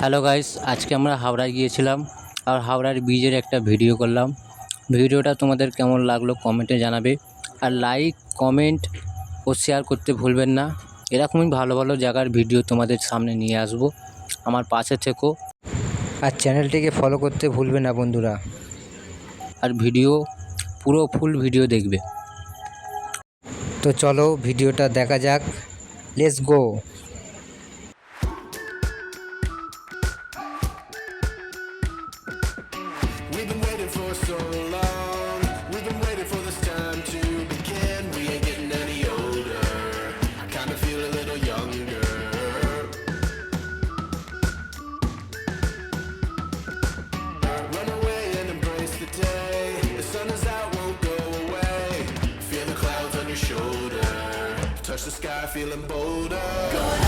Hello guys, আজকে আমরা হাওড়ায় গিয়েছিলাম আর হাওড়ার ব্রিজের একটা ভিডিও করলাম। ভিডিওটা তোমাদের কেমন লাগলো কমেন্টে জানাবে, আর লাইক কমেন্ট ও শেয়ার করতে ভুলবেন না। এরকমই ভালো ভালো জায়গার ভিডিও তোমাদের সামনে নিয়ে আসব। আমার পাশে থেকো আর চ্যানেলটিকে ফলো করতে ভুলবে না বন্ধুরা, আর ভিডিও পুরো ফুল ভিডিও দেখবে। তো চলো ভিডিওটা দেখা যাক, let's go. We've been waiting for so long. We've been waiting for this time to begin. We ain't getting any older. I kinda feel a little younger. Run away and embrace the day. The sun is out, won't go away. Feel the clouds on your shoulder. Touch the sky, feeling bolder.